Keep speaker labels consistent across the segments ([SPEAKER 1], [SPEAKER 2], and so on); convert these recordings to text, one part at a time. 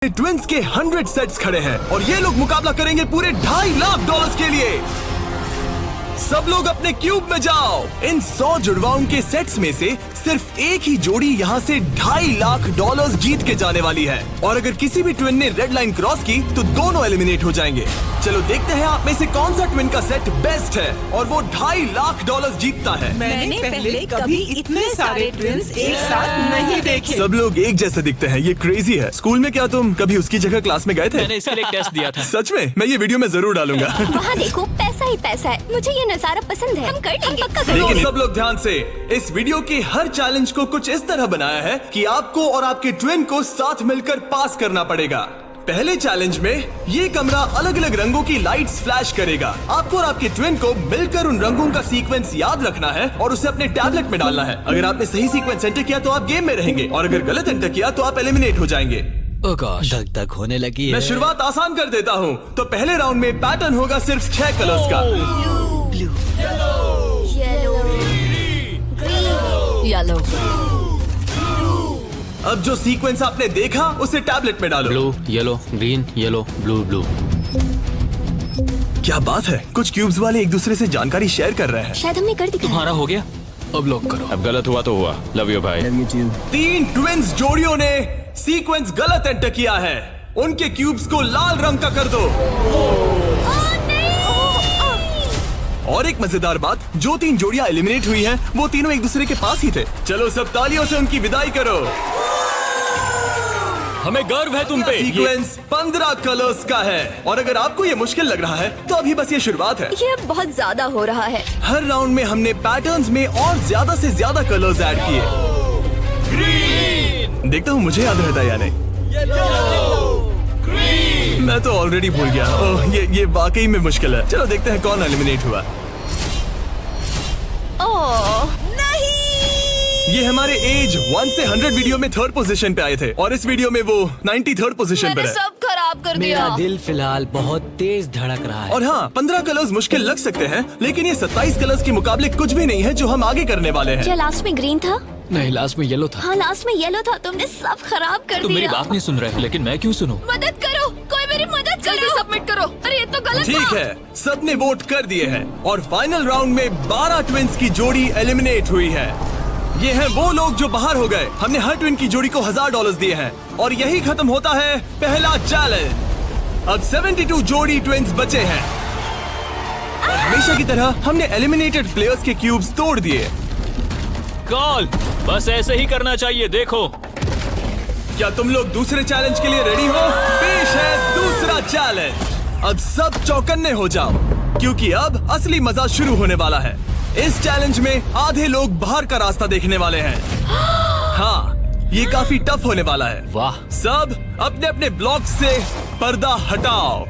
[SPEAKER 1] Twins के 100 sets खड़े हैं और ये लोग मुकाबला करेंगे पूरे $2.5 लाख के लिए। सब लोग अपने क्यूब में जाओ। इन 100 जुड़वाओं के सेट्स में से सिर्फ एक ही जोड़ी यहाँ से $2.5 लाख जीत के जाने वाली है। और अगर किसी भी ट्विन ने रेड लाइन क्रॉस की तो दोनों एलिमिनेट हो जाएंगे। चलो देखते हैं आप में से कौन सा ट्विन का सेट बेस्ट है और वो $2.5 लाख जीतता है।
[SPEAKER 2] मैंने पहले कभी इतने सारे ट्विन्स एक साथ नहीं देखे।
[SPEAKER 1] सब लोग एक जैसे दिखते हैं, ये क्रेजी है। स्कूल में क्या तुम कभी उसकी जगह क्लास में गए थे?
[SPEAKER 3] मैंने इसके लिए एक टेस्ट दिया था।
[SPEAKER 1] सच में? मैं ये वीडियो में जरूर डालूंगा।
[SPEAKER 4] वहाँ देखो, पैसा ही पैसा है। मुझे ये नजारा पसंद है। हम कर लेंगे, पक्का कर
[SPEAKER 1] लेकिन
[SPEAKER 4] लेंगे।
[SPEAKER 1] सब लोग ध्यान से, इस वीडियो के हर चैलेंज को कुछ इस तरह बनाया है कि आपको और आपके ट्विन को साथ मिलकर पास करना पड़ेगा। पहले चैलेंज में ये कमरा अलग अलग रंगों की लाइट्स फ्लैश करेगा। आपको और आपके ट्विन को मिलकर उन रंगों का सीक्वेंस याद रखना है और उसे अपने टैबलेट में डालना है। अगर आपने सही सीक्वेंस एंटर किया तो आप गेम में रहेंगे और अगर गलत एंटर किया तो आप एलिमिनेट हो जाएंगे।
[SPEAKER 3] Oh gosh,
[SPEAKER 5] धक धक होने लगी है।
[SPEAKER 1] मैं शुरुआत आसान कर देता हूँ। तो पहले राउंड में पैटर्न होगा सिर्फ 6 कलर्स का।
[SPEAKER 4] येलो।
[SPEAKER 1] अब जो सीक्वेंस आपने देखा उसे टैबलेट में डालो।
[SPEAKER 3] Blue, yellow, green, yellow, blue, blue.
[SPEAKER 1] क्या बात है, कुछ क्यूब्स वाले एक दूसरे से जानकारी शेयर कर रहे हैं।
[SPEAKER 4] शायद हमने कर दिया।
[SPEAKER 3] तुम्हारा हो गया, अब लॉक करो।
[SPEAKER 5] अब गलत हुआ तो हुआ। लव यू भाई।
[SPEAKER 1] 3 ट्विन्स जोड़ियों ने सीक्वेंस गलत एंटर किया है। उनके क्यूब्स को लाल रंग का कर दो। और एक मजेदार बात, जो 3 जोड़ियां एलिमिनेट हुई हैं, वो तीनों एक दूसरे के पास ही थे। चलो सब तालियों से उनकी विदाई करो।
[SPEAKER 3] हमें गर्व है तुम पे।
[SPEAKER 1] सीक्वेंस 15 कलर्स का है और अगर आपको ये मुश्किल लग रहा है तो अभी बस ये शुरुआत है।
[SPEAKER 4] ये अब बहुत ज्यादा हो रहा है।
[SPEAKER 1] हर राउंड में हमने पैटर्न्स में और ज्यादा से ज्यादा कलर्स ऐड किए। ग्रीन। देखता हूँ मुझे याद रहता है या नहीं। मैं तो ऑलरेडी भूल गया। ओह, ये वाकई में मुश्किल है। चलो देखते हैं कौन एलिमिनेट हुआ।
[SPEAKER 4] ओह
[SPEAKER 1] ये हमारे एज 1 से 100 वीडियो में 3rd पोजीशन पे आए थे और इस वीडियो में वो 93rd पोजीशन पर
[SPEAKER 4] मैंने
[SPEAKER 1] है।
[SPEAKER 4] सब खराब कर
[SPEAKER 5] मेरा
[SPEAKER 4] दिया।
[SPEAKER 5] दिल फिलहाल बहुत तेज धड़क रहा है।
[SPEAKER 1] और हाँ, 15 कलर्स मुश्किल लग सकते हैं लेकिन ये 27 कलर्स के मुकाबले कुछ भी नहीं है जो हम आगे करने वाले हैं।
[SPEAKER 4] क्या लास्ट में ग्रीन था?
[SPEAKER 3] नहीं, लास्ट में येलो था।
[SPEAKER 4] हाँ लास्ट में येलो था। तुमने सब खराब कर
[SPEAKER 3] तुम मेरी
[SPEAKER 4] दिया।
[SPEAKER 3] बात नहीं सुन रहे, लेकिन मैं क्यों सुनूं?
[SPEAKER 4] मदद करो, कोई मेरी मदद करो। जल्दी सबमिट करो। अरे ये तो गलत
[SPEAKER 1] ठीक
[SPEAKER 4] था।
[SPEAKER 1] है, सबने वोट कर दिए हैं और फाइनल राउंड में 12 ट्विन्स की जोड़ी एलिमिनेट हुई है। ये हैं वो लोग जो बाहर हो गए। हमने हर ट्विन की जोड़ी को $1000 दिए हैं और यही खत्म होता है पहला चैलेंज। अब 72 जोड़ी ट्विन्स बचे हैं और हमेशा की तरह हमने एलिमिनेटेड प्लेयर्स के क्यूब्स तोड़ दिए।
[SPEAKER 3] कॉल, बस ऐसे ही करना चाहिए। देखो,
[SPEAKER 1] क्या तुम लोग दूसरे चैलेंज के लिए रेडी हो? पेश है दूसरा चैलेंज। अब सब चौकन्ने हो जाओ क्योंकि अब असली मजा शुरू होने वाला है। इस चैलेंज में आधे लोग बाहर का रास्ता देखने वाले हैं। हाँ, ये काफी टफ होने वाला है।
[SPEAKER 3] वाह।
[SPEAKER 1] सब अपने अपने ब्लॉक से पर्दा हटाओ।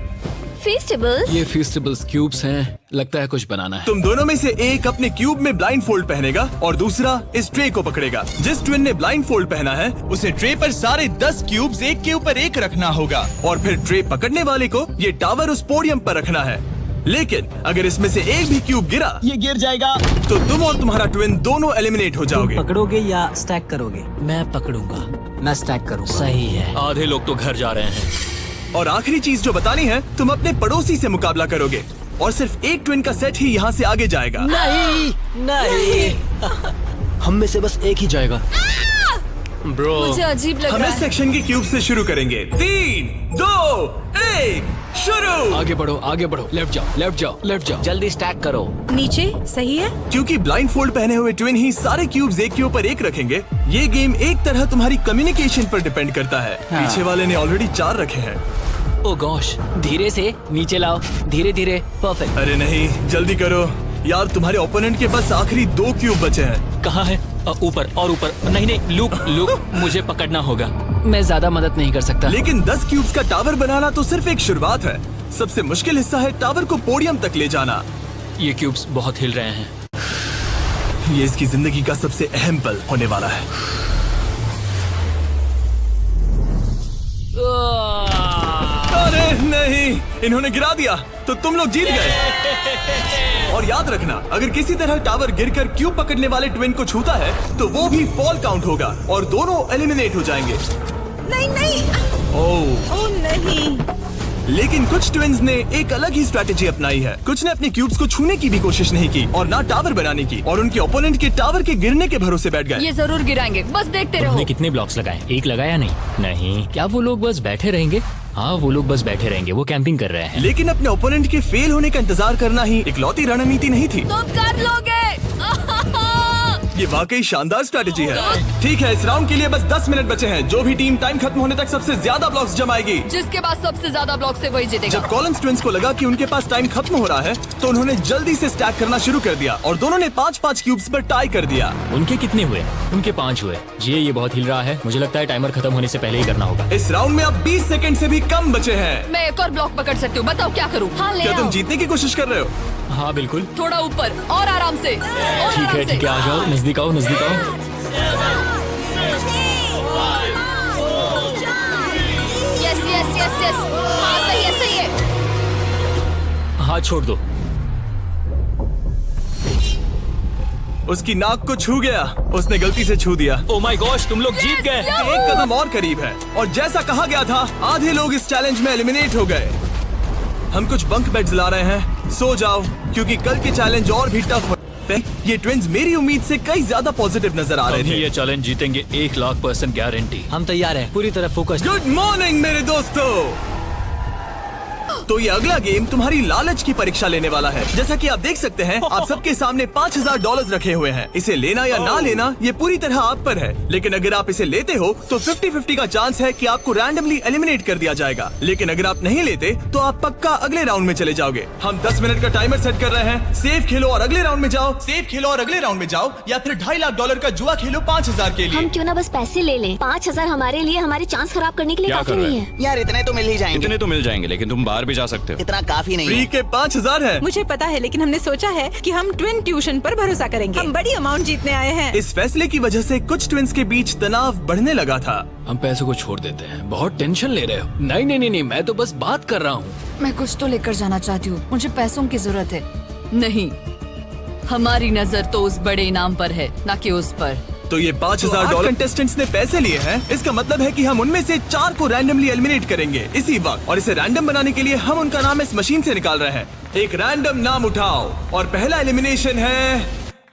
[SPEAKER 4] फेस्टिवल्स।
[SPEAKER 3] ये फेस्टिवल्स क्यूब्स हैं, लगता है कुछ बनाना है।
[SPEAKER 1] तुम दोनों में से एक अपने क्यूब में ब्लाइंड फोल्ड पहनेगा और दूसरा इस ट्रे को पकड़ेगा। जिस ट्विन ने ब्लाइंड फोल्ड पहना है उसे ट्रे पर सारे 10 क्यूब्स एक के ऊपर एक रखना होगा और फिर ट्रे पकड़ने वाले को ये टावर उस पोडियम पर रखना है। लेकिन अगर इसमें से एक भी क्यूब गिरा,
[SPEAKER 2] ये गिर जाएगा।
[SPEAKER 1] तो तुम और तुम्हारा ट्विन दोनों एलिमिनेट हो जाओगे।
[SPEAKER 6] पकड़ोगे या स्टैक करोगे?
[SPEAKER 5] मैं पकड़ूंगा।
[SPEAKER 6] मैं स्टैक करूंगा।
[SPEAKER 5] सही है।
[SPEAKER 3] आधे लोग तो घर जा रहे हैं।
[SPEAKER 1] और आखिरी चीज जो बतानी है, तुम अपने पड़ोसी से मुकाबला करोगे और सिर्फ एक ट्विन का सेट ही यहाँ से आगे जाएगा।
[SPEAKER 5] नहीं नहीं।
[SPEAKER 6] हम में से बस एक ही जाएगा।
[SPEAKER 3] ब्रो,
[SPEAKER 4] मुझे अजीब लग
[SPEAKER 1] हम
[SPEAKER 4] रहा
[SPEAKER 1] इस
[SPEAKER 4] है।
[SPEAKER 1] सेक्शन के क्यूब से शुरू करेंगे। 3, 2, 1, शुरू।
[SPEAKER 3] आगे बढ़ो, आगे बढ़ो। लेफ्ट जाओ, लेफ्ट जाओ, लेफ्ट जाओ।
[SPEAKER 5] जल्दी स्टैक करो।
[SPEAKER 2] नीचे सही है।
[SPEAKER 1] क्योंकि ब्लाइंड फोल्ड पहने हुए ट्विन ही सारे क्यूब्स एक के ऊपर एक रखेंगे, ये गेम एक तरह तुम्हारी कम्युनिकेशन पर डिपेंड करता है। पीछे वाले ने ऑलरेडी 4 रखे हैं।
[SPEAKER 3] ओ गॉश,
[SPEAKER 5] धीरे से नीचे लाओ, धीरे धीरे। परफेक्ट।
[SPEAKER 1] अरे नहीं, जल्दी करो यार, तुम्हारे ओपोनेंट के बस आखिरी 2 क्यूब बचे हैं।
[SPEAKER 3] कहाँ है? ऊपर और ऊपर। नहीं नहीं, लूप लूप, मुझे पकड़ना होगा।
[SPEAKER 5] मैं ज्यादा मदद नहीं कर सकता।
[SPEAKER 1] लेकिन 10 क्यूब्स का टावर बनाना तो सिर्फ एक शुरुआत है। सबसे मुश्किल हिस्सा है टावर को पोडियम तक ले जाना।
[SPEAKER 3] ये क्यूब्स बहुत हिल रहे हैं।
[SPEAKER 1] ये इसकी जिंदगी का सबसे अहम पल होने वाला है। अरे नहीं, इन्होंने गिरा दिया तो तुम लोग जीत गए। और याद रखना, अगर किसी तरह टावर गिरकर क्यूब पकड़ने वाले ट्विन को छूता है तो वो भी फॉल काउंट होगा और दोनों एलिमिनेट हो जाएंगे।
[SPEAKER 2] नहीं नहीं
[SPEAKER 1] ओह,
[SPEAKER 2] ओह नहीं।
[SPEAKER 1] लेकिन कुछ ट्विंस ने एक अलग ही स्ट्रैटेजी अपनाई है। कुछ ने अपने क्यूब्स को छूने की भी कोशिश नहीं की और ना टावर बनाने की, और उनके ओपोनेंट के टावर के गिरने के भरोसे बैठ गए।
[SPEAKER 7] ये जरूर गिराएंगे, बस देखते रहो।
[SPEAKER 3] उन्होंने कितने ब्लॉक्स लगाए? एक लगाया नहीं। क्या वो लोग बस बैठे रहेंगे? हाँ, वो लोग बस बैठे रहेंगे, वो कैंपिंग कर रहे हैं।
[SPEAKER 1] लेकिन अपने ओपोनेंट के फेल होने का इंतजार करना ही इकलौती रणनीति नहीं थी।
[SPEAKER 7] तुम कर लोगे।
[SPEAKER 1] ये वाकई शानदार स्ट्रैटेजी है। ठीक है, इस राउंड के लिए बस 10 मिनट बचे हैं। जो भी टीम टाइम खत्म होने तक सबसे ज्यादा ब्लॉक्स जमाएगी,
[SPEAKER 7] जिसके पास सबसे ज्यादा ब्लॉक से वही जीतेगा।
[SPEAKER 1] जब कॉलिंस ट्विंस को लगा कि उनके पास टाइम खत्म हो रहा है, तो उन्होंने जल्दी से स्टैक करना शुरू कर दिया और दोनों ने 5-5 क्यूब्स पर टाई कर दिया।
[SPEAKER 3] उनके कितने हुए? उनके 5 हुए। जी, ये बहुत हिल रहा है। मुझे लगता है टाइमर खत्म होने से पहले ही करना होगा।
[SPEAKER 1] इस राउंड में अब 20 सेकंड से भी कम बचे हैं।
[SPEAKER 7] मैं एक और ब्लॉक पकड़ सकती हूँ, बताओ क्या करूँ? हाँ, ले
[SPEAKER 1] क्या तुम
[SPEAKER 7] आओ।
[SPEAKER 1] जीतने की कोशिश कर रहे हो?
[SPEAKER 3] हाँ बिल्कुल।
[SPEAKER 7] थोड़ा ऊपर और आराम से।
[SPEAKER 3] ठीक है, आ जाओ, नजदीक आओ।
[SPEAKER 7] यस यस यस यस, हाँ सही है।
[SPEAKER 3] हाथ छोड़ दो।
[SPEAKER 1] उसकी नाक को छू गया। उसने गलती से छू दिया।
[SPEAKER 3] ओ माय गॉश, तुम लोग जीत गए।
[SPEAKER 1] एक कदम और करीब है, और जैसा कहा गया था, आधे लोग इस चैलेंज में एलिमिनेट हो गए। हम कुछ बंक बेड्स ला रहे हैं, सो जाओ, क्योंकि कल के चैलेंज और भी टफ होते हैं। ये ट्विंस मेरी उम्मीद से कई ज्यादा पॉजिटिव नजर आ रहे थे।
[SPEAKER 3] ये चैलेंज जीतेंगे 1,00,000% गारंटी।
[SPEAKER 6] हम तैयार हैं, पूरी तरह फोकस्ड।
[SPEAKER 1] गुड मॉर्निंग मेरे दोस्तों। तो ये अगला गेम तुम्हारी लालच की परीक्षा लेने वाला है। जैसा कि आप देख सकते हैं, आप सबके सामने $5,000 रखे हुए हैं। इसे लेना या ना लेना ये पूरी तरह आप पर है। लेकिन अगर आप इसे लेते हो तो 50-50 का चांस है कि आपको रैंडमली एलिमिनेट कर दिया जाएगा। लेकिन अगर आप नहीं लेते तो आप पक्का अगले राउंड में चले जाओगे। हम 10 मिनट का टाइमर सेट कर रहे हैं। सेफ खेलो और अगले राउंड में जाओ, सेफ खेलो और अगले राउंड में जाओ, या फिर $2.5 लाख का जुआ खेलो 5,000 के लिए।
[SPEAKER 4] हम क्यों ना बस पैसे ले लें? 5,000 हमारे लिए हमारे चांस खराब करने के लिए
[SPEAKER 8] क्या
[SPEAKER 4] काफी
[SPEAKER 8] कर रहे
[SPEAKER 4] नहीं
[SPEAKER 8] हैं?
[SPEAKER 4] है।
[SPEAKER 9] यार इतने तो मिल ही जाएंगे।
[SPEAKER 8] इतने तो मिल जाएंगे, लेकिन तुम बाहर भी जा सकते हो।
[SPEAKER 9] इतना काफी नहीं
[SPEAKER 1] फ्री
[SPEAKER 9] है।
[SPEAKER 1] के 5,000 है।
[SPEAKER 2] मुझे पता है, लेकिन हमने सोचा है कि हम ट्विन ट्यूशन पर भरोसा करेंगे। हम बड़ी अमाउंट जीतने आए हैं।
[SPEAKER 1] इस फैसले की वजह से कुछ ट्विंस के बीच तनाव बढ़ने लगा था।
[SPEAKER 5] हम पैसों को छोड़ देते हैं। बहुत टेंशन ले रहे हो। नहीं, मैं तो बस बात कर रहा हूँ।
[SPEAKER 7] मैं कुछ तो लेकर जाना चाहती हूँ, मुझे पैसों की जरूरत है। नहीं, हमारी नजर तो उस बड़े इनाम पर है, ना कि उस पर।
[SPEAKER 1] तो ये $5,000 कंटेस्टेंट्स ने पैसे लिए हैं। इसका मतलब है कि हम उनमें से 4 को रैंडमली एलिमिनेट करेंगे इसी वक्त। और इसे रैंडम बनाने के लिए हम उनका नाम इस मशीन से निकाल रहे हैं। एक रैंडम नाम उठाओ, और पहला एलिमिनेशन है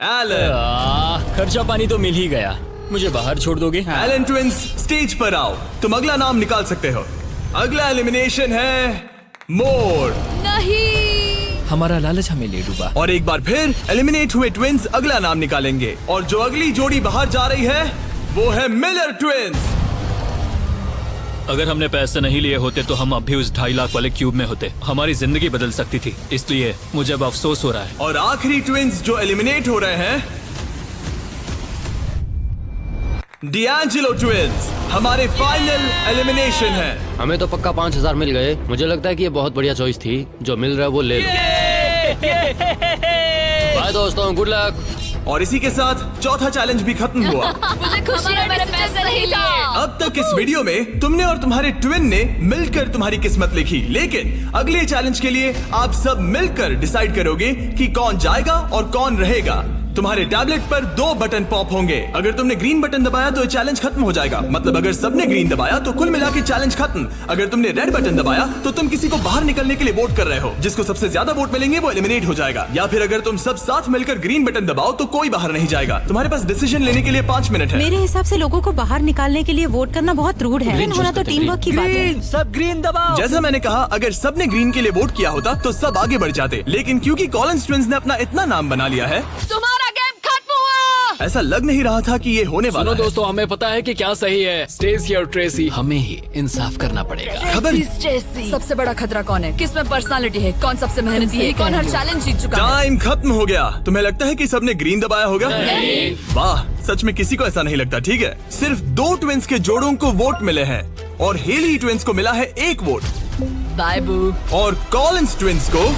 [SPEAKER 1] एलन।
[SPEAKER 3] खर्चा पानी तो मिल ही गया। मुझे बाहर छोड़ दोगे?
[SPEAKER 1] एलन ट्विंस, स्टेज पर आओ। तुम अगला नाम निकाल सकते हो। अगला एलिमिनेशन है मोर।
[SPEAKER 7] नहीं,
[SPEAKER 5] हमारा लालच हमें ले डूबा।
[SPEAKER 1] और एक बार फिर एलिमिनेट हुए ट्विंस अगला नाम निकालेंगे, और जो अगली जोड़ी बाहर जा रही है वो है मिलर ट्विंस।
[SPEAKER 3] अगर हमने पैसे नहीं लिए होते तो हम अब भी उस 2.5 लाख वाले क्यूब में होते। हमारी जिंदगी बदल सकती थी, इसलिए मुझे अब अफसोस हो रहा है।
[SPEAKER 1] और आखिरी ट्विंस जो एलिमिनेट हो रहे हैं, डिएंजेलो ट्विंस, हमारे फाइनल एलिमिनेशन है।
[SPEAKER 6] हमें तो पक्का 5,000 मिल गए। मुझे लगता है कि ये बहुत बढ़िया चॉइस थी। जो मिल रहा है वो ले लो। बाय दोस्तों, गुड लक।
[SPEAKER 1] और इसी के साथ चौथा चैलेंज भी खत्म हुआ।
[SPEAKER 7] मुझे खुशी है, मेरे पैसे नहीं लिए।
[SPEAKER 1] अब तक इस वीडियो में तुमने और तुम्हारे ट्विन ने मिलकर तुम्हारी किस्मत लिखी, लेकिन अगले चैलेंज के लिए आप सब मिलकर डिसाइड करोगे कि कौन जाएगा और कौन रहेगा। तुम्हारे टैबलेट पर 2 बटन पॉप होंगे। अगर तुमने ग्रीन बटन दबाया तो चैलेंज खत्म हो जाएगा। मतलब अगर सबने ग्रीन दबाया तो कुल मिला के चैलेंज खत्म। अगर तुमने रेड बटन दबाया तो तुम किसी को बाहर निकलने के लिए वोट कर रहे हो। जिसको सबसे ज्यादा वोट मिलेंगे वो एलिमिनेट हो जाएगा। या फिर अगर तुम सब साथ मिलकर ग्रीन बटन दबाओ तो कोई बाहर नहीं जाएगा। तुम्हारे पास डिसीजन लेने के लिए 5 मिनट है।
[SPEAKER 2] मेरे हिसाब से लोगों को बाहर निकालने के लिए वोट करना बहुत रूड है। ग्रीन होना तो टीम वर्क की बात है।
[SPEAKER 6] सब ग्रीन दबाओ।
[SPEAKER 1] जैसा मैंने कहा, अगर सबने ग्रीन के लिए वोट किया होता तो सब आगे बढ़ जाते। लेकिन क्योंकि कॉलिंस ट्विंस ने अपना इतना नाम बना लिया है,
[SPEAKER 7] तुम्हारा गेम खत्म हुआ।
[SPEAKER 1] ऐसा लग नहीं रहा था कि ये होने वाला
[SPEAKER 5] सुनो
[SPEAKER 1] है।
[SPEAKER 5] दोस्तों, हमें पता है कि क्या सही है। स्टेसी और ट्रेसी, हमें ही इंसाफ करना पड़ेगा।
[SPEAKER 1] खबर
[SPEAKER 7] सबसे बड़ा खतरा कौन है? किस में पर्सनालिटी है? कौन सबसे मेहनती है? कौन हर चैलेंज जीत चुका है?
[SPEAKER 1] टाइम खत्म हो गया। तुम्हें लगता है कि सबने ग्रीन दबाया होगा?
[SPEAKER 7] नहीं।
[SPEAKER 1] वाह, सच में किसी को ऐसा नहीं लगता। ठीक है, सिर्फ 2 ट्विंस के जोड़ों को वोट मिले हैं, और हेली ट्विंस को मिला है 1 वोट,
[SPEAKER 7] बाय बू।
[SPEAKER 1] और कॉलिंस ट्विंस को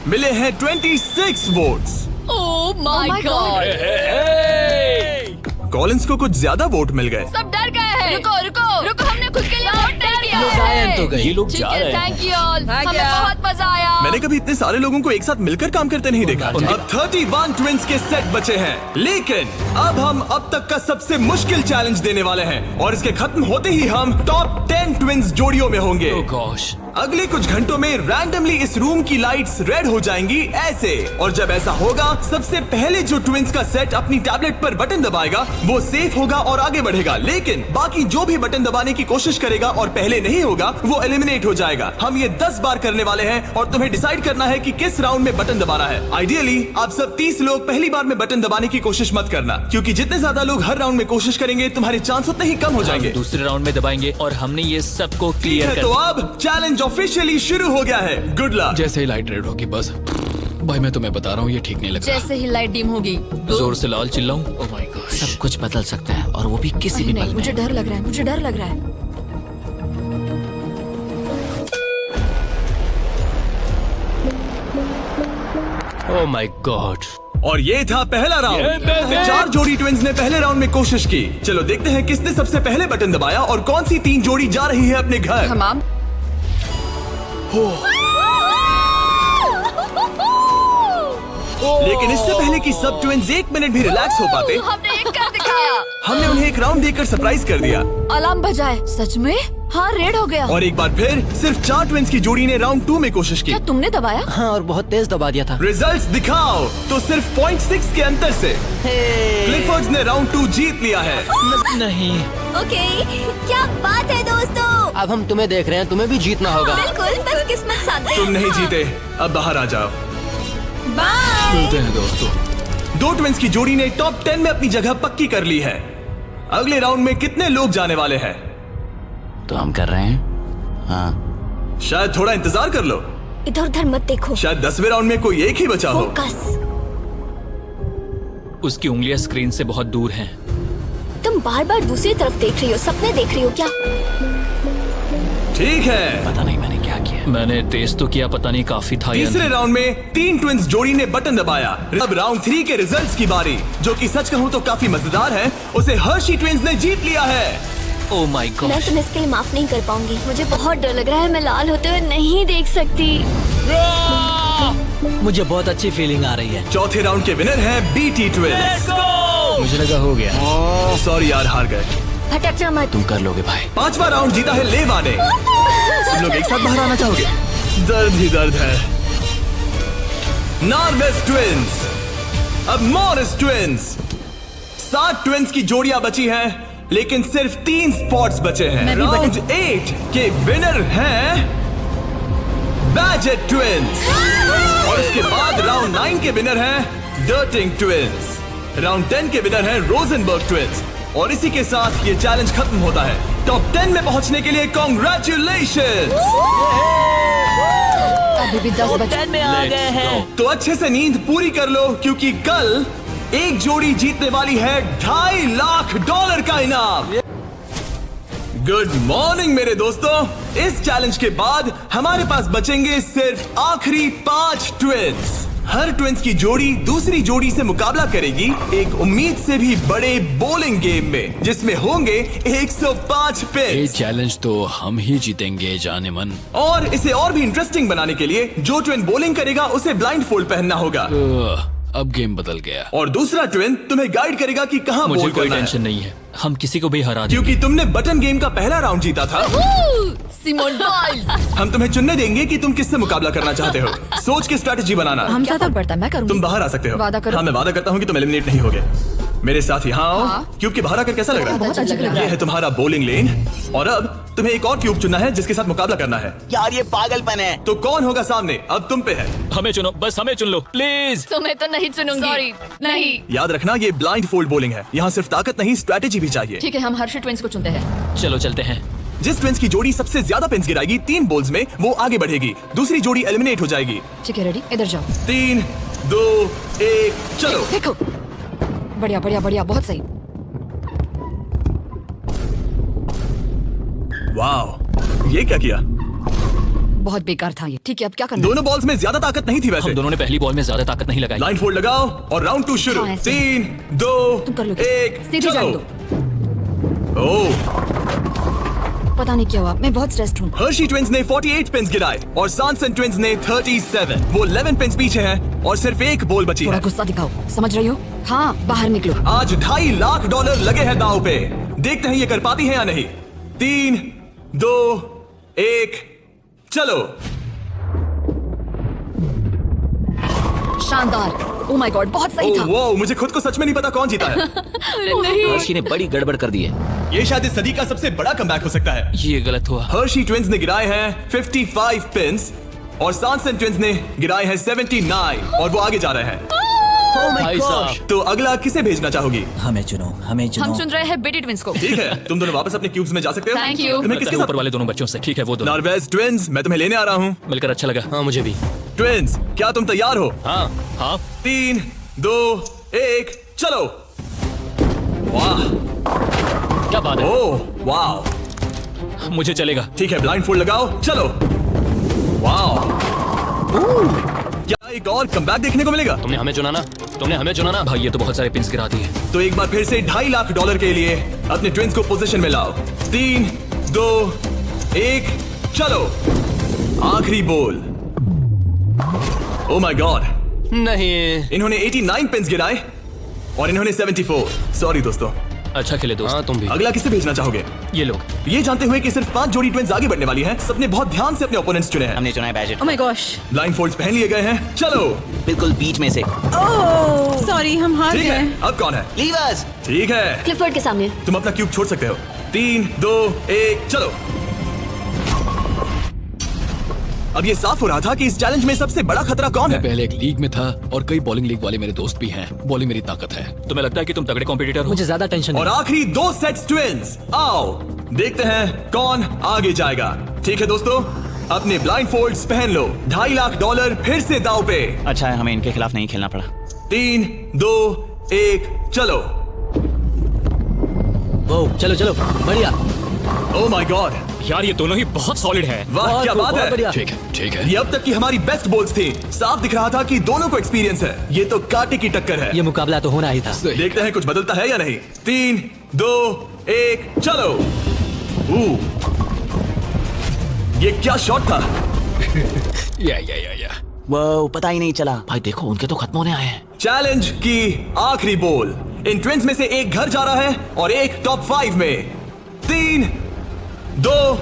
[SPEAKER 1] मिले हैं 26 votes.
[SPEAKER 7] Oh my God,
[SPEAKER 1] Collins को कुछ ज्यादा वोट मिल गए।
[SPEAKER 7] सब डर गए हैं। रुको रुको रुको, हमने खुद के लिए वोट नहीं किया
[SPEAKER 6] गायन तो
[SPEAKER 5] गई। ये लोग
[SPEAKER 7] ठीक
[SPEAKER 5] जा
[SPEAKER 7] है,
[SPEAKER 5] रहे हैं।
[SPEAKER 7] थैंक यू ऑल,
[SPEAKER 2] आ
[SPEAKER 7] हमें
[SPEAKER 2] गया।
[SPEAKER 7] बहुत मजा आया।
[SPEAKER 1] मैंने कभी इतने सारे लोगों को एक साथ मिलकर काम करते नहीं देखा। अब 31 ट्विंस के सेट बचे हैं, लेकिन अब हम अब तक का सबसे मुश्किल चैलेंज देने वाले हैं और इसके खत्म होते ही हम टॉप 10 ट्विंस जोड़ियों में होंगे।
[SPEAKER 3] Oh gosh.
[SPEAKER 1] अगले कुछ घंटों में रैंडमली इस रूम की लाइट्स रेड हो जाएंगी ऐसे, और जब ऐसा होगा सबसे पहले जो ट्विंस का सेट अपनी टैबलेट पर बटन दबाएगा वो सेफ होगा और आगे बढ़ेगा, लेकिन बाकी जो भी बटन दबाने की कोशिश करेगा और पहले नहीं होगा वो एलिमिनेट हो जाएगा। हम ये 10 बार करने वाले हैं और तुम्हें डिसाइड करना है कि किस राउंड में बटन दबाना है। आइडियली आप सब 30 लोग पहली बार में बटन दबाने की कोशिश मत करना, क्योंकि जितने ज्यादा लोग हर राउंड में कोशिश करेंगे तुम्हारे चांस उतने ही कम हो जाएंगे।
[SPEAKER 3] हम दूसरे राउंड में दबाएंगे और हमने ये सबको
[SPEAKER 1] ठीक
[SPEAKER 3] क्लियर
[SPEAKER 1] है,
[SPEAKER 3] कर
[SPEAKER 1] तो अब चैलेंज ऑफिशियली शुरू हो गया है। Good luck.
[SPEAKER 5] जैसे ही लाइट रेड होगी बस भाई मैं तुम्हें बता रहा हूँ ये ठीक नहीं लग रहा।
[SPEAKER 7] जैसे ही लाइट डिम होगी
[SPEAKER 3] जोर से लाल चिल्लाऊं। Oh my God.
[SPEAKER 9] सब कुछ बदल सकता है और वो भी किसी भी
[SPEAKER 7] नहीं,
[SPEAKER 9] पल
[SPEAKER 7] मुझे
[SPEAKER 9] में।
[SPEAKER 7] डर लग रहा है, मुझे डर लग रहा है।
[SPEAKER 6] Oh my God.
[SPEAKER 1] और ये था पहला राउंड। 4 जोड़ी ट्विंस ने पहले राउंड में कोशिश की। चलो देखते हैं किसने सबसे पहले बटन दबाया और कौन सी 3 जोड़ी जा रही है अपने घर।
[SPEAKER 7] हमाम
[SPEAKER 1] लेकिन इससे पहले कि सब ट्विंस 1 मिनट भी रिलैक्स हो पाते,
[SPEAKER 7] हमने एक कर दिखाया।
[SPEAKER 1] हमने उन्हें एक राउंड देकर सरप्राइज कर दिया।
[SPEAKER 7] अलार्म बजाए। सच में? हाँ, रेड हो गया।
[SPEAKER 1] और एक बार फिर सिर्फ 4 ट्विंस की जोड़ी ने राउंड 2 में कोशिश की।
[SPEAKER 7] क्या तुमने दबाया?
[SPEAKER 9] हाँ, और बहुत तेज दबा दिया था।
[SPEAKER 1] रिजल्ट्स दिखाओ। तो सिर्फ 0.6 के अंतर से क्लिफर्ड्स ने राउंड 2 जीत लिया है।
[SPEAKER 3] नहीं।
[SPEAKER 4] ओके, क्या बात है दोस्तों।
[SPEAKER 6] अब हम तुम्हें देख रहे हैं, तुम्हें भी जीतना होगा।
[SPEAKER 4] बिल्कुल, बस किस्मत साथ दे।
[SPEAKER 1] तुम नहीं जीते, अब बाहर आ जाओ।
[SPEAKER 4] बाय।
[SPEAKER 5] मिलते हैं दोस्तों।
[SPEAKER 1] 2 ट्विंस की जोड़ी ने टॉप 10 में अपनी जगह पक्की कर ली है। अगले राउंड में कितने लोग जाने वाले हैं?
[SPEAKER 9] तो हम कर रहे हैं। हाँ,
[SPEAKER 1] शायद थोड़ा इंतजार कर लो।
[SPEAKER 4] इधर उधर मत देखो।
[SPEAKER 1] शायद 10वें राउंड में कोई एक ही बचा हो।
[SPEAKER 4] फोकस।
[SPEAKER 3] उसकी उंगलियां स्क्रीन से बहुत दूर हैं।
[SPEAKER 4] तुम बार बार दूसरी तरफ देख रही हो, सपने देख रही हो क्या?
[SPEAKER 1] ठीक है,
[SPEAKER 9] पता नहीं मैंने क्या किया।
[SPEAKER 3] मैंने तेज तो किया, पता नहीं काफी था या
[SPEAKER 1] तीसरे
[SPEAKER 3] नहीं।
[SPEAKER 1] राउंड में 3 ट्विंस जोड़ी ने बटन दबाया। अब राउंड 3 के रिजल्ट्स की बारी, जो कि सच कहूं तो काफी मजेदार है। उसे हर्षी ट्विंस ने जीत लिया है।
[SPEAKER 3] ओह माय
[SPEAKER 4] मैं
[SPEAKER 3] गॉड।
[SPEAKER 4] तुम्हें इसके लिए माफ नहीं कर पाऊंगी। मुझे बहुत डर लग रहा है, मैं लाल होते हुए नहीं देख सकती।
[SPEAKER 9] मुझे बहुत अच्छी फीलिंग आ रही है।
[SPEAKER 1] चौथे राउंड के विनर हैं बीटी ट्विंस।
[SPEAKER 5] मुझे लगा हो गया।
[SPEAKER 1] सॉरी यार, हार गए।
[SPEAKER 4] भटकना मत।
[SPEAKER 9] तुम कर लोगे भाई।
[SPEAKER 1] 5वां राउंड जीता है लेवा ने। तुम लोग एक साथ बाहर आना चाहोगे? दर्द ही दर्द है। नॉर्वेस ट्विंस, अब मॉरिस ट्विंस। 7 ट्विंस की जोड़ियां बची हैं, लेकिन सिर्फ 3 स्पॉट्स बचे हैं। राउंड 8 के विनर हैं बैजेट ट्विंस, और इसके बाद राउंड 9 के विनर हैं डर्टिंग ट्विंस। राउंड 10 के विनर हैं रोजनबर्ग ट्विंस। और इसी के साथ ये चैलेंज खत्म होता है। टॉप 10 में पहुंचने के लिए कांग्रेचुलेशंस।
[SPEAKER 7] अभी भी 10 बजे
[SPEAKER 9] में आ गए हैं।
[SPEAKER 1] तो अच्छे से नींद पूरी कर लो, क्योंकि कल एक जोड़ी जीतने वाली है $2.5 लाख का इनाम। गुड मॉर्निंग मेरे दोस्तों। इस चैलेंज के बाद हमारे पास बचेंगे सिर्फ आखिरी 5 ट्विंस। हर ट्विंस की जोड़ी दूसरी जोड़ी से मुकाबला करेगी एक उम्मीद से भी बड़े बॉलिंग गेम में, जिसमें होंगे 105
[SPEAKER 5] ये
[SPEAKER 1] पिन्स।
[SPEAKER 5] चैलेंज तो हम ही जीतेंगे जाने मन।
[SPEAKER 1] और इसे और भी इंटरेस्टिंग बनाने के लिए जो ट्विन बॉलिंग करेगा उसे ब्लाइंड फोल्ड पहनना होगा,
[SPEAKER 5] अब गेम बदल गया।
[SPEAKER 1] और दूसरा ट्विन तुम्हें गाइड करेगा कि कहां
[SPEAKER 3] मुझे
[SPEAKER 1] बॉल
[SPEAKER 3] कोई
[SPEAKER 1] करना है।
[SPEAKER 3] टेंशन नहीं है, हम किसी को भी हरा देंगे।
[SPEAKER 1] क्योंकि तुमने बटन गेम का पहला राउंड जीता था।
[SPEAKER 7] Simone Biles.
[SPEAKER 1] हम तुम्हें चुनने देंगे कि तुम किससे मुकाबला करना चाहते हो। सोच के स्ट्रेटेजी बनाना।
[SPEAKER 7] हम ज्यादा बढ़ता है, मैं करूंगी।
[SPEAKER 1] तुम बाहर आ सकते हो।
[SPEAKER 7] वादा करो।
[SPEAKER 1] हाँ, मैं वादा करता हूँ कि तुम एलिमिनेट नहीं होगे। मेरे साथ यहाँ आओ।
[SPEAKER 7] हाँ।
[SPEAKER 1] क्यूब के बाहर आकर कैसा लग रहा
[SPEAKER 7] बहुत
[SPEAKER 1] है?
[SPEAKER 7] अच्छा लग रहा
[SPEAKER 1] ये है तुम्हारा बॉलिंग लेन, और अब तुम्हें एक और क्यूब चुनना है जिसके साथ मुकाबला करना है।
[SPEAKER 9] यार ये पागलपन है।
[SPEAKER 1] तो कौन होगा सामने? अब तुम पे है।
[SPEAKER 3] हमें चुनो, बस हमें चुन लो प्लीज।
[SPEAKER 7] तुम्हें तो नहीं चुनूंगी। सॉरी, नहीं।
[SPEAKER 1] याद रखना, ये ब्लाइंड फोल्ड बॉलिंग है। यहाँ सिर्फ ताकत नहीं, स्ट्रेटेजी भी चाहिए।
[SPEAKER 7] ठीक है, हम हर्षी ट्विंस को चुनते हैं।
[SPEAKER 3] चलो चलते हैं।
[SPEAKER 1] जिस ट्विंस की जोड़ी सबसे ज्यादा पिन्स गिराएगी 3 बॉल्स में, वो आगे बढ़ेगी। दूसरी जोड़ी एलिमिनेट हो जाएगी।
[SPEAKER 7] ठीक है, रेडी? इधर जाओ।
[SPEAKER 1] 3, 2, 1, चलो।
[SPEAKER 7] देखो, बढ़िया बढ़िया बढ़िया, बहुत सही।
[SPEAKER 1] वाह, ये क्या किया?
[SPEAKER 7] बहुत बेकार था ये। ठीक है, अब क्या करना है?
[SPEAKER 1] दोनों बॉल्स में ज्यादा ताकत नहीं थी वैसे।
[SPEAKER 3] हम दोनों ने पहली बॉल में ज्यादा ताकत नहीं लगाई।
[SPEAKER 1] लाइन फोल्ड लगाओ और राउंड 2 शुरू।
[SPEAKER 7] हाँ, ऐसे।
[SPEAKER 1] 3, 2,
[SPEAKER 7] तुम कर लोगे।
[SPEAKER 1] 1,
[SPEAKER 7] सीधी जान
[SPEAKER 1] चलो।
[SPEAKER 7] दो।
[SPEAKER 1] ओह,
[SPEAKER 7] पता नहीं क्या हुआ, मैं बहुत स्ट्रेस्ड हूँ।
[SPEAKER 1] हर्शी ट्विंस ने 48 पिन्स गिराए और सैनसन ट्विंस ने 37। वो 11 पिन्स पीछे हैं और सिर्फ एक बॉल बची
[SPEAKER 7] थोड़ा
[SPEAKER 1] है।
[SPEAKER 7] गुस्सा दिखाओ, समझ रही हो? हाँ, बाहर निकलो।
[SPEAKER 1] आज $2.5 लाख लगे हैं दांव पे। देखते हैं ये कर पाती हैं या नहीं। 3, 2, 1, चलो।
[SPEAKER 7] शानदार। ओ माय गॉड, बहुत सही था।
[SPEAKER 1] वो मुझे खुद को सच में नहीं पता कौन जीता है।
[SPEAKER 7] नहीं।
[SPEAKER 9] हर्षी ने बड़ी गड़बड़ कर दी है।
[SPEAKER 1] ये शायद इस सदी का सबसे बड़ा कमबैक हो सकता है।
[SPEAKER 3] ये गलत हुआ।
[SPEAKER 1] हर्शी ट्विंस ने गिराए हैं 55 पिन्स और सैनसन ट्विंस ने गिराए हैं 79 और वो आगे जा रहे हैं।
[SPEAKER 6] भाई साहब,
[SPEAKER 1] तो अगला किसे भेजना चाहोगी?
[SPEAKER 2] हमें चुनो, हमें
[SPEAKER 7] हम
[SPEAKER 2] चुनो।
[SPEAKER 7] चुन रहे हैं बेटी ट्विंस को।
[SPEAKER 1] ठीक है, तुम दोनों वापस अपने क्यूब्स में जा सकते हो।
[SPEAKER 7] Thank you।
[SPEAKER 1] तुम्हें किसके साथ?
[SPEAKER 3] ऊपर वाले दोनों बच्चों से। ठीक है, वो दोनों।
[SPEAKER 1] नॉर्वेज ट्विंस, मैं तुम्हें लेने आ रहा हूँ।
[SPEAKER 3] मिलकर अच्छा लगा।
[SPEAKER 6] हाँ मुझे भी।
[SPEAKER 1] ट्विंस, क्या तुम तैयार हो?
[SPEAKER 3] हाँ हाँ।
[SPEAKER 1] 3, 2, 1, चलो। वाह,
[SPEAKER 6] क्या बात है?
[SPEAKER 1] ओह, वाह।
[SPEAKER 3] मुझे चलेगा।
[SPEAKER 1] ठीक है, ब्लाइंड फोल्ड लगाओ, चलो। वाह, क्या एक और कमबैक देखने को मिलेगा?
[SPEAKER 6] तुमने हमें चुना ना? तुमने हमें चुना ना?
[SPEAKER 3] भाई ये तो बहुत सारे पिन्स गिरा दिए।
[SPEAKER 1] तो एक बार फिर से $2.5 लाख के लिए अपने ट्विंस को पोजीशन में लाओ। 3, 2, 1, चलो। आखिरी बॉल। ओह माय गॉड,
[SPEAKER 6] नहीं।
[SPEAKER 1] इन्होंने 89 पिन्स गिराए और इन्होंने 74। सॉरी दोस्तों।
[SPEAKER 3] अच्छा खेले दोस्त।
[SPEAKER 6] हाँ तुम भी।
[SPEAKER 1] अगला किसे भेजना चाहोगे?
[SPEAKER 3] ये लोग।
[SPEAKER 1] ये जानते हुए कि सिर्फ 5 जोड़ी ट्विंस आगे बढ़ने वाली हैं, सबने बहुत ध्यान से अपने ओपोनेंट्स चुने हैं।
[SPEAKER 9] हमने चुना है बैजेट।
[SPEAKER 2] Oh my gosh।
[SPEAKER 1] Blind folds पहन लिए गए हैं, चलो।
[SPEAKER 9] बिल्कुल बीच में से।
[SPEAKER 2] ओह सॉरी, हम हार
[SPEAKER 1] ठीक
[SPEAKER 2] गए।
[SPEAKER 1] है, अब कौन है?
[SPEAKER 9] लीवर्स।
[SPEAKER 1] ठीक है,
[SPEAKER 4] क्लिफर्ड के सामने।
[SPEAKER 1] तुम अपना क्यूब छोड़ सकते हो। 3, 2, 1, चलो। अब ये साफ हो रहा था कि इस चैलेंज में सबसे बड़ा खतरा कौन है।
[SPEAKER 5] मैं पहले एक लीग में था और कई बॉलिंग लीग वाले मेरे दोस्त भी हैं। बॉलिंग मेरी ताकत है।
[SPEAKER 3] तुम्हें लगता है कि तुम तगड़े कॉम्पिटिटर हो?
[SPEAKER 6] मुझे ज्यादा टेंशन
[SPEAKER 1] और आखिरी 2 सेट्स ट्विंस। आओ देखते हैं कौन आगे जाएगा। ठीक है दोस्तों, अपने ब्लाइंड फोल्ड्स पहन लो। $2.5 लाख फिर से दांव पे।
[SPEAKER 9] अच्छा है हमें इनके खिलाफ नहीं खेलना पड़ा।
[SPEAKER 1] 3, 2, 1, चलो।
[SPEAKER 6] ओह चलो चलो, बढ़िया।
[SPEAKER 1] ओह माय गॉड,
[SPEAKER 3] यार ये दोनों ही बहुत सॉलिड है।
[SPEAKER 1] वाह क्या बात है।
[SPEAKER 6] बढ़िया।
[SPEAKER 5] ठीक है, ठीक है।
[SPEAKER 1] ये अब तक की हमारी बेस्ट बॉल्स थी। साफ दिख रहा था कि दोनों को एक्सपीरियंस है। ये तो कांटे की टक्कर है।
[SPEAKER 6] ये मुकाबला तो होना ही था।
[SPEAKER 5] सही।
[SPEAKER 1] देखते हैं कुछ बदलता है या नहीं। 3, 2, 1, चलो। ये क्या शॉट था?
[SPEAKER 5] या।
[SPEAKER 9] वो पता ही नहीं चला। भाई देखो उनके तो खत्म होने आए हैं।
[SPEAKER 1] चैलेंज की आखिरी बॉल। इन ट्विंस में से एक घर जा रहा है और एक टॉप 5 में। 3, 2,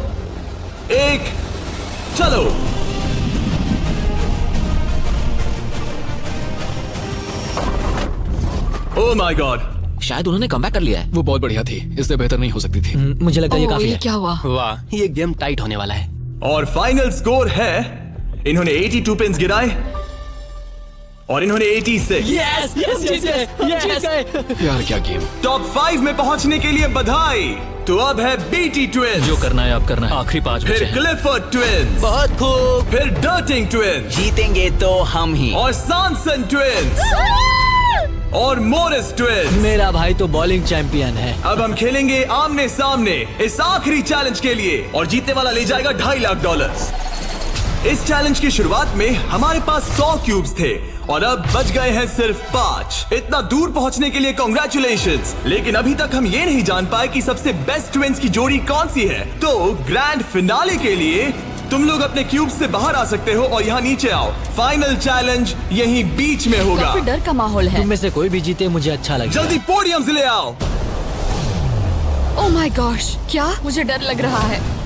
[SPEAKER 1] 1, चलो। ओह माय गॉड,
[SPEAKER 9] शायद उन्होंने कमबैक कर लिया है।
[SPEAKER 5] वो बहुत बढ़िया थी, इससे बेहतर नहीं हो सकती थी।
[SPEAKER 6] मुझे लगता है ये
[SPEAKER 7] ओह,
[SPEAKER 6] काफी
[SPEAKER 7] ये
[SPEAKER 6] है।
[SPEAKER 7] क्या हुआ?
[SPEAKER 6] वाह, ये गेम टाइट होने वाला है।
[SPEAKER 1] और फाइनल स्कोर है, इन्होंने 82 पिन्स गिराए और इन्होंने 86।
[SPEAKER 6] Yes yes yes yes.
[SPEAKER 5] यार क्या गेम।
[SPEAKER 1] टॉप 5 में पहुंचने के लिए बधाई। तो अब है बीटी ट्विंस,
[SPEAKER 3] जो करना है आप करना है। आखिरी 5 बचे
[SPEAKER 1] फिर
[SPEAKER 3] हैं।
[SPEAKER 1] क्लिफर्ड ट्विंस,
[SPEAKER 9] बहुत खूब।
[SPEAKER 1] फिर डर्टिंग ट्विंस
[SPEAKER 9] जीतेंगे तो हम ही।
[SPEAKER 1] और सैनसन ट्विंस और मोरिस ट्विंस।
[SPEAKER 6] मेरा भाई तो बॉलिंग चैंपियन है।
[SPEAKER 1] अब हम खेलेंगे आमने सामने इस आखिरी चैलेंज के लिए और जीतने वाला ले जाएगा $2.5 लाख। इस चैलेंज की शुरुआत में हमारे पास 100 क्यूब्स थे और अब बच गए हैं सिर्फ 5। इतना दूर पहुंचने के लिए कांग्रेचुलेशंस। लेकिन अभी तक हम ये नहीं जान पाए कि सबसे बेस्ट ट्विंस की जोड़ी कौन सी है। तो ग्रैंड फिनाले के लिए तुम लोग अपने क्यूब से बाहर आ सकते हो और यहाँ नीचे आओ। फाइनल चैलेंज यहीं बीच में होगा।
[SPEAKER 7] काफी डर का माहौल है।
[SPEAKER 6] तुम में से कोई भी जीते मुझे अच्छा लगेगा।
[SPEAKER 1] जल्दी पोडियम से ले आओ।
[SPEAKER 7] ओह माय गॉश, क्या मुझे डर लग रहा है।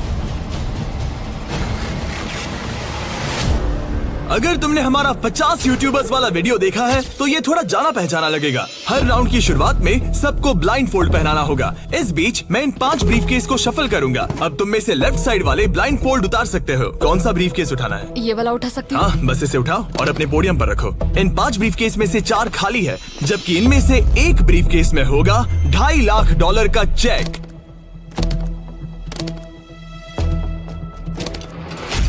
[SPEAKER 1] अगर तुमने हमारा 50 यूट्यूबर्स वाला वीडियो देखा है तो ये थोड़ा जाना पहचाना लगेगा। हर राउंड की शुरुआत में सबको ब्लाइंड फोल्ड पहनाना होगा। इस बीच मैं इन 5 ब्रीफकेस को शफल करूंगा। अब तुम में से लेफ्ट साइड वाले ब्लाइंड फोल्ड उतार सकते हो। कौन सा ब्रीफकेस उठाना है?
[SPEAKER 7] ये वाला उठा सकती हूँ?
[SPEAKER 1] हाँ, बस इसे उठाओ और अपने पोडियम पर रखो। इन 5 ब्रीफकेस में से 4 खाली है, जबकि इनमें से एक ब्रीफकेस में होगा $2.5 लाख का चेक।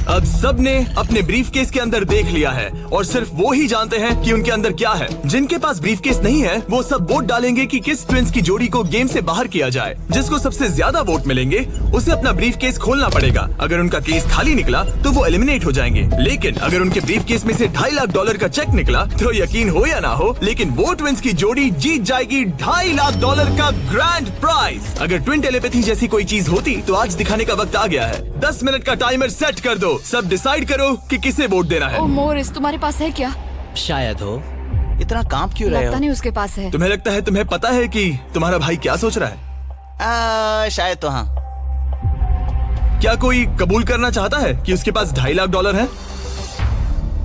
[SPEAKER 1] अब सब ने अपने ब्रीफकेस के अंदर देख लिया है और सिर्फ वो ही जानते हैं कि उनके अंदर क्या है। जिनके पास ब्रीफकेस नहीं है वो सब वोट डालेंगे कि किस ट्विंस की जोड़ी को गेम से बाहर किया जाए। जिसको सबसे ज्यादा वोट मिलेंगे उसे अपना ब्रीफकेस खोलना पड़ेगा। अगर उनका केस खाली निकला तो वो एलिमिनेट हो जाएंगे, लेकिन अगर उनके ब्रीफकेस में से $2.5 लाख का चेक निकला तो यकीन हो या ना हो, लेकिन वो ट्विंस की जोड़ी जीत जाएगी $2.5 लाख का ग्रैंड प्राइज। अगर ट्विन टेलीपैथी जैसी कोई चीज होती तो आज दिखाने का वक्त आ गया है। 10 मिनट का टाइमर सेट कर दो, सब डिसाइड करो कि किसे वोट देना है।
[SPEAKER 7] ओ मोरिस, तुम्हारे पास है क्या?
[SPEAKER 9] शायद हो। इतना कांप क्यों रहे
[SPEAKER 7] लगता
[SPEAKER 9] हो?
[SPEAKER 7] नहीं उसके पास है।
[SPEAKER 1] तुम्हें लगता है तुम्हें पता है कि तुम्हारा भाई क्या सोच रहा है?
[SPEAKER 9] शायद तो हाँ।
[SPEAKER 1] क्या कोई कबूल करना चाहता है कि उसके पास $2.5 लाख है?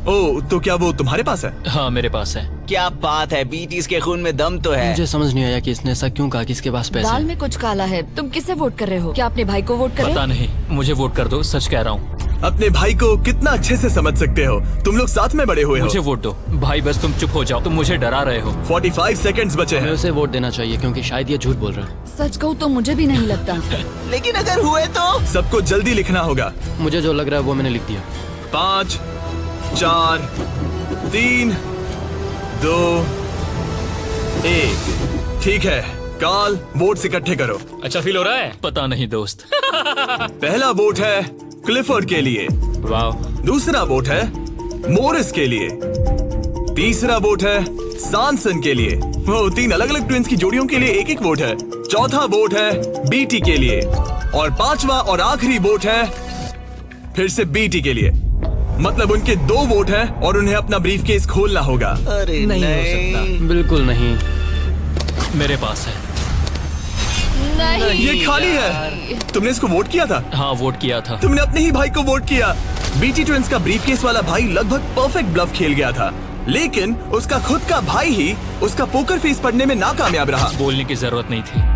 [SPEAKER 1] ओ, तो क्या वो तुम्हारे पास है?
[SPEAKER 3] हाँ मेरे पास है।
[SPEAKER 9] क्या बात है, बीटीज के खून में दम तो है।
[SPEAKER 6] मुझे समझ नहीं आया कि इसने ऐसा क्यों कहा कि इसके पास पैसे
[SPEAKER 7] दाल
[SPEAKER 6] हैं।
[SPEAKER 7] में कुछ काला है। तुम किसे वोट कर रहे हो? क्या अपने भाई को वोट कर रहे
[SPEAKER 3] पता
[SPEAKER 7] हो?
[SPEAKER 3] नहीं, मुझे वोट कर दो, सच कह रहा हूँ।
[SPEAKER 1] अपने भाई को कितना अच्छे से समझ सकते हो, तुम लोग साथ में बड़े हुए
[SPEAKER 3] मुझे
[SPEAKER 1] हो।
[SPEAKER 3] वोट दो भाई, बस तुम चुप हो जाओ, तुम मुझे डरा रहे हो।
[SPEAKER 1] 45 सेकंड्स बचे
[SPEAKER 6] हमें
[SPEAKER 1] हैं।
[SPEAKER 6] उसे वोट देना चाहिए क्योंकि शायद ये झूठ बोल रहा है।
[SPEAKER 7] सच कहूँ तो मुझे भी नहीं लगता।
[SPEAKER 9] लेकिन अगर हुए तो?
[SPEAKER 1] सबको जल्दी लिखना होगा।
[SPEAKER 6] मुझे जो लग रहा है वो मैंने लिख दिया।
[SPEAKER 1] 5 4 3 2 1। ठीक है, काल वोट्स इकट्ठे करो।
[SPEAKER 3] अच्छा फील हो रहा है? पता नहीं दोस्त।
[SPEAKER 1] पहला वोट है क्लिफोर्ड के लिए,
[SPEAKER 3] वाह।
[SPEAKER 1] दूसरा वोट है मोरिस के लिए, तीसरा वोट है सैनसन के लिए। वो 3 अलग अलग ट्विंस की जोड़ियों के लिए एक वोट है। चौथा वोट है बीटी के लिए और 5वां और आखिरी वोट है फिर से बीटी के लिए। मतलब उनके 2 वोट हैं और उन्हें अपना ब्रीफकेस खोलना होगा।
[SPEAKER 9] अरे नहीं हो सकता।
[SPEAKER 6] बिल्कुल नहीं।
[SPEAKER 3] मेरे पास है।
[SPEAKER 7] नहीं,
[SPEAKER 1] ये खाली है। तुमने इसको वोट किया था?
[SPEAKER 3] हाँ वोट किया था।
[SPEAKER 1] तुमने अपने ही भाई को वोट किया। बीटी ट्विंस का ब्रीफकेस वाला भाई लगभग परफेक्ट ब्लफ खेल गया था, लेकिन उसका खुद का भाई ही उसका पोकर फेस पढ़ने में नाकामयाब रहा।
[SPEAKER 3] बोलने की जरूरत नहीं थी।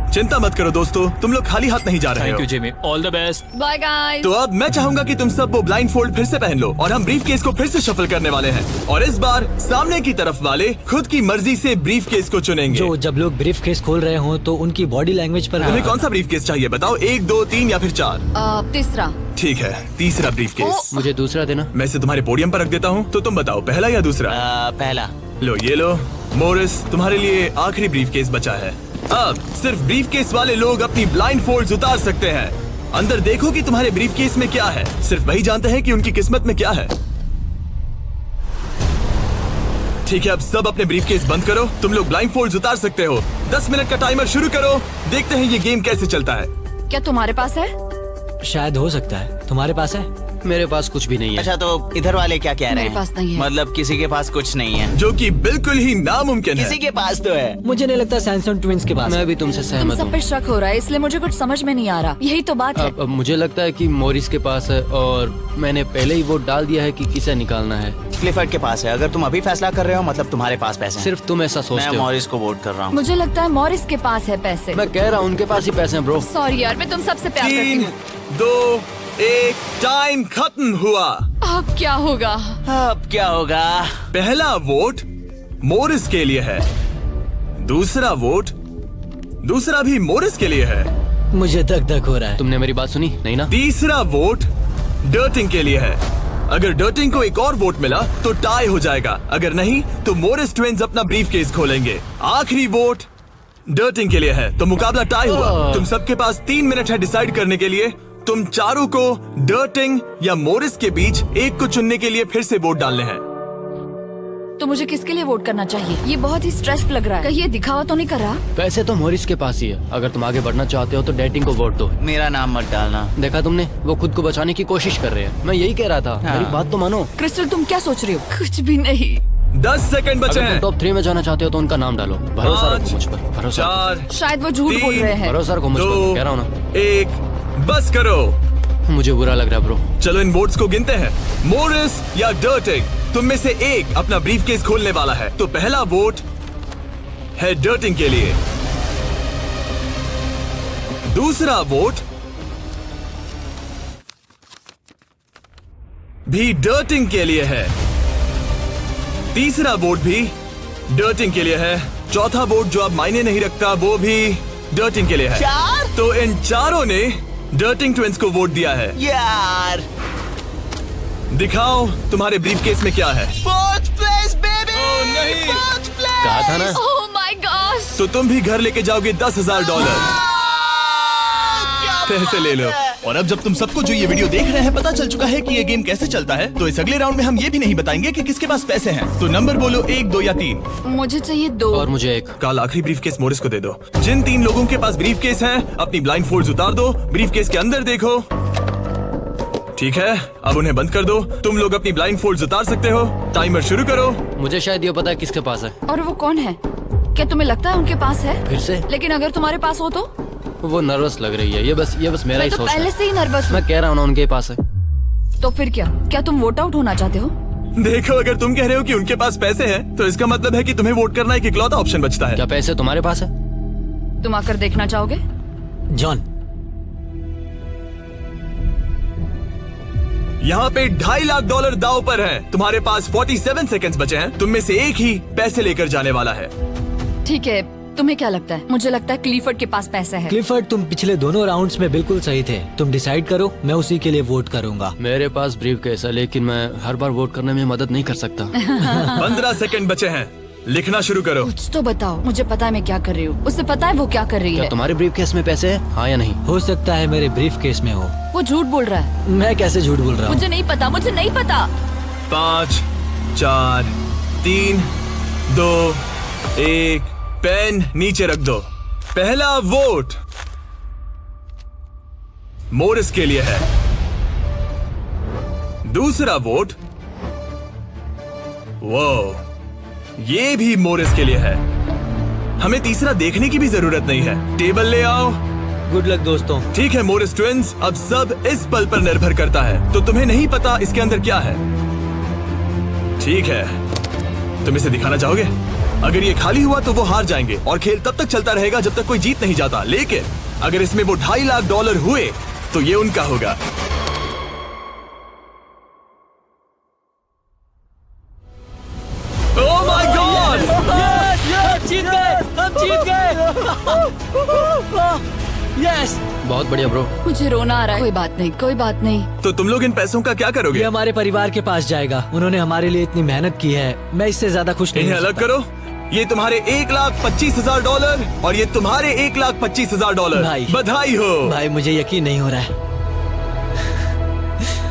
[SPEAKER 1] चिंता मत करो दोस्तों, तुम लोग खाली हाथ नहीं जा रहे
[SPEAKER 3] थैंक
[SPEAKER 1] हो।
[SPEAKER 3] You Jimmy, all the best.
[SPEAKER 7] Bye guys.
[SPEAKER 1] तो अब मैं चाहूंगा कि तुम सब वो ब्लाइंड फोल्ड फिर से पहन लो और हम ब्रीफकेस को फिर से शफल करने वाले हैं। और इस बार सामने की तरफ वाले खुद की मर्जी से ब्रीफकेस को चुनेंगे।
[SPEAKER 10] जब लोग ब्रीफकेस खोल रहे हो तो उनकी बॉडी लैंग्वेज पर
[SPEAKER 1] तुम्हें कौन सा ब्रीफकेस चाहिए बताओ? 1 2 3 या फिर 4?
[SPEAKER 7] तीसरा।
[SPEAKER 1] ठीक है, तीसरा ब्रीफकेस।
[SPEAKER 6] मुझे दूसरा देना।
[SPEAKER 1] मैं इसे तुम्हारे पोडियम पर रख देता हूँ, तो तुम बताओ पहला या दूसरा?
[SPEAKER 9] पहला।
[SPEAKER 1] लो ये लो मोरिस, तुम्हारे लिए आखिरी ब्रीफकेस बचा है। अब सिर्फ ब्रीफकेस वाले लोग अपनी ब्लाइंड फोल्ड्स उतार सकते हैं। अंदर देखो कि तुम्हारे ब्रीफकेस में क्या है। सिर्फ वही जानते हैं कि उनकी किस्मत में क्या है। ठीक है, अब सब अपने ब्रीफकेस बंद करो। तुम लोग ब्लाइंड फोल्ड्स उतार सकते हो। 10 मिनट का टाइमर शुरू करो। देखते हैं ये गेम कैसे चलता है।
[SPEAKER 7] क्या तुम्हारे पास है?
[SPEAKER 10] शायद हो सकता है। तुम्हारे पास है?
[SPEAKER 6] मेरे पास कुछ भी नहीं है।
[SPEAKER 9] अच्छा तो इधर वाले क्या कह रहे हैं?
[SPEAKER 7] मेरे पास नहीं है।
[SPEAKER 9] मतलब किसी के पास कुछ नहीं है?
[SPEAKER 1] जो कि बिल्कुल ही नामुमकिन है।
[SPEAKER 9] किसी के पास तो है।
[SPEAKER 10] मुझे नहीं लगता सैमसंग ट्विंस के पास।
[SPEAKER 6] मैं भी तुमसे
[SPEAKER 7] तुम
[SPEAKER 6] सहमत
[SPEAKER 7] सब
[SPEAKER 6] हूँ।
[SPEAKER 7] पे शक हो रहा है, इसलिए मुझे कुछ समझ में नहीं आ रहा। यही तो बात है।
[SPEAKER 6] अब मुझे लगता है कि मोरिस के पास है और मैंने पहले ही वोट डाल दिया है कि किसे निकालना है।
[SPEAKER 9] क्लिफर्ड के पास है। अगर तुम अभी फैसला कर रहे हो मतलब तुम्हारे पास पैसे हैं।
[SPEAKER 6] सिर्फ तुम ऐसा
[SPEAKER 9] मैं
[SPEAKER 6] सोचते हो।
[SPEAKER 9] मॉरिस को वोट कर रहा हूँ।
[SPEAKER 7] मुझे लगता है मॉरिस के पास है पैसे।
[SPEAKER 6] मैं कह रहा हूँ उनके पास ही पैसे हैं ब्रो।
[SPEAKER 7] सॉरी यार, मैं तुम सबसे प्यार करती
[SPEAKER 1] 3
[SPEAKER 7] हूँ।
[SPEAKER 1] 2 1 टाइम खत्म हुआ।
[SPEAKER 7] अब क्या होगा?
[SPEAKER 9] अब क्या होगा?
[SPEAKER 1] पहला वोट मोरिस के लिए है, दूसरा वोट दूसरा भी मोरिस के लिए है,
[SPEAKER 10] मुझे धक धक हो रहा है।
[SPEAKER 6] तुमने मेरी बात सुनी नहीं ना?
[SPEAKER 1] तीसरा वोट डर्टिंग के लिए है। अगर डर्टिंग को एक और वोट मिला तो टाई हो जाएगा, अगर नहीं तो मोरिस ट्विंस अपना ब्रीफकेस खोलेंगे। आखिरी वोट डर्टिंग के लिए है, तो मुकाबला टाई हुआ। तुम सबके पास 3 मिनट है डिसाइड करने के लिए। तुम चारों को डर्टिंग या मोरिस के बीच एक को चुनने के लिए फिर से वोट डालने हैं।
[SPEAKER 7] तो मुझे किसके लिए वोट करना चाहिए? ये बहुत ही स्ट्रेस्ड लग रहा है। कहीं ये दिखावा तो नहीं कर रहा?
[SPEAKER 6] पैसे तो मोरिस के पास ही है। अगर तुम आगे बढ़ना चाहते हो तो डेटिंग को वोट दो।
[SPEAKER 9] मेरा नाम मत डालना।
[SPEAKER 6] देखा तुमने, वो खुद को बचाने की कोशिश कर रहे हैं। मैं यही कह रहा था।
[SPEAKER 9] हाँ।
[SPEAKER 6] मेरी बात तो मानो।
[SPEAKER 7] क्रिस्टल, तुम क्या सोच रही हो? कुछ भी नहीं।
[SPEAKER 1] 10 सेकंड बचे
[SPEAKER 6] अगर
[SPEAKER 1] हैं।
[SPEAKER 6] तुम टॉप 3 में जाना चाहते हो तो उनका नाम डालो। भरोसा रखो मुझ पर। भरोसा
[SPEAKER 1] 4
[SPEAKER 7] शायद वो झूठ बोल रहे हैं।
[SPEAKER 6] भरोसा रखो मुझ पर। कह रहा हूँ ना।
[SPEAKER 1] 1 बस करो।
[SPEAKER 6] मुझे बुरा लग रहा है ब्रो।
[SPEAKER 1] चलो इन वोट्स को गिनते हैं। मोरिस या डर्टिंग, तुम में से एक अपना ब्रीफकेस खोलने वाला है। तो पहला वोट है डर्टिंग के लिए, दूसरा वोट भी डर्टिंग के लिए है, तीसरा वोट भी डर्टिंग के लिए है, चौथा वोट जो अब मायने नहीं रखता वो भी डर्टिंग के लिए है।
[SPEAKER 9] 4?
[SPEAKER 1] तो इन चारों ने डर्टिंग ट्विंस को वोट दिया है।
[SPEAKER 9] यार
[SPEAKER 1] दिखाओ तुम्हारे ब्रीफकेस में क्या है।
[SPEAKER 6] कहा था ना।
[SPEAKER 7] Oh my gosh.
[SPEAKER 1] तो तुम भी घर लेके जाओगे $10,000। पैसे ले लो। और अब जब तुम सबको जो ये वीडियो देख रहे हैं पता चल चुका है कि ये गेम कैसे चलता है, तो इस अगले राउंड में हम ये भी नहीं बताएंगे कि किसके पास पैसे हैं। तो नंबर बोलो 1, 2 या 3।
[SPEAKER 7] मुझे चाहिए 2।
[SPEAKER 6] और मुझे 1।
[SPEAKER 1] काल आखिरी ब्रीफकेस मोरिस को दे दो। जिन 3 लोगों के पास ब्रीफकेस हैं, अपनी ब्लाइंड फोल्ड्स उतार दो, ब्रीफकेस के अंदर देखो। ठीक है, अब उन्हें बंद कर दो। तुम लोग अपनी ब्लाइंड फोल्ड्स उतार सकते हो। टाइमर शुरू करो।
[SPEAKER 6] मुझे शायद ये पता है किसके पास है।
[SPEAKER 7] और वो कौन है? क्या तुम्हें लगता है उनके पास है?
[SPEAKER 6] फिर से
[SPEAKER 7] लेकिन अगर तुम्हारे पास हो तो?
[SPEAKER 6] वो नर्वस लग रही है। ये बस मेरा
[SPEAKER 7] मैं
[SPEAKER 6] ही
[SPEAKER 7] तो
[SPEAKER 6] सोच
[SPEAKER 7] पहले
[SPEAKER 6] है।
[SPEAKER 7] से ही नर्वस हूँ।
[SPEAKER 6] मैं कह रहा हूँ ना उनके पास है।
[SPEAKER 7] तो फिर क्या तुम वोट आउट होना चाहते हो?
[SPEAKER 1] देखो, अगर तुम कह रहे हो कि उनके पास पैसे हैं, तो इसका मतलब है कि तुम्हें वोट करना एक इकलौता ऑप्शन बचता है।
[SPEAKER 6] क्या पैसे तुम्हारे पास है?
[SPEAKER 7] तुम आकर देखना चाहोगे?
[SPEAKER 10] जॉन,
[SPEAKER 1] यहाँ पे $2.5 लाख दाव पर हैं। तुम्हारे पास 47 सेकंड्स बचे हैं। तुम में से एक ही पैसे लेकर जाने वाला है।
[SPEAKER 7] ठीक है, तुम्हें क्या लगता है? मुझे लगता है क्लीफर्ड के पास पैसा है।
[SPEAKER 10] क्लिफर्ड, तुम पिछले दोनों राउंड्स में बिल्कुल सही थे। तुम डिसाइड करो, मैं उसी के लिए वोट करूंगा।
[SPEAKER 6] मेरे पास ब्रीफकेस है, लेकिन मैं हर बार वोट करने में मदद नहीं कर सकता।
[SPEAKER 1] 15 सेकंड बचे हैं। लिखना शुरू करो।
[SPEAKER 7] कुछ तो बताओ। मुझे पता है मैं क्या कर रही हूँ। उसे पता है वो क्या कर रही
[SPEAKER 6] क्या
[SPEAKER 7] है।
[SPEAKER 6] तुम्हारे ब्रीफकेस में पैसे है? हाँ या नहीं?
[SPEAKER 10] हो सकता है मेरे ब्रीफ केस में हो।
[SPEAKER 7] वो झूठ बोल रहा है।
[SPEAKER 10] मैं कैसे झूठ बोल रहा हूँ?
[SPEAKER 7] मुझे नहीं पता।
[SPEAKER 1] 5, 4, 3, 2, 1। पेन नीचे रख दो। पहला वोट मोरिस के लिए है। दूसरा वोट ये भी मोरिस के लिए है। हमें तीसरा देखने की भी जरूरत नहीं है। टेबल ले आओ।
[SPEAKER 10] गुड लक दोस्तों।
[SPEAKER 1] ठीक है मोरिस ट्विंस, अब सब इस पल पर निर्भर करता है। तो तुम्हें नहीं पता इसके अंदर क्या है। ठीक है, तुम इसे दिखाना चाहोगे? अगर ये खाली हुआ तो वो हार जाएंगे और खेल तब तक चलता रहेगा जब तक कोई जीत नहीं जाता। लेकिन अगर इसमें वो $2.5 लाख हुए तो ये उनका होगा। Oh my God!
[SPEAKER 10] जीत गए, हम जीत गए। यस।
[SPEAKER 6] बहुत बढ़िया ब्रो।
[SPEAKER 7] मुझे रोना आ रहा है। कोई बात नहीं।
[SPEAKER 1] तो तुम लोग इन पैसों का क्या
[SPEAKER 10] ये
[SPEAKER 1] करोगे?
[SPEAKER 10] हमारे परिवार के पास जाएगा। उन्होंने हमारे लिए इतनी मेहनत की है, मैं इससे ज्यादा खुश नहीं
[SPEAKER 1] इन्हें
[SPEAKER 10] हो
[SPEAKER 1] अलग
[SPEAKER 10] सकता।
[SPEAKER 1] करो। ये तुम्हारे $1,25,000 और ये तुम्हारे $1,25,000।
[SPEAKER 10] भाई।
[SPEAKER 1] बधाई हो।
[SPEAKER 10] भाई, मुझे यकीन नहीं हो रहा है।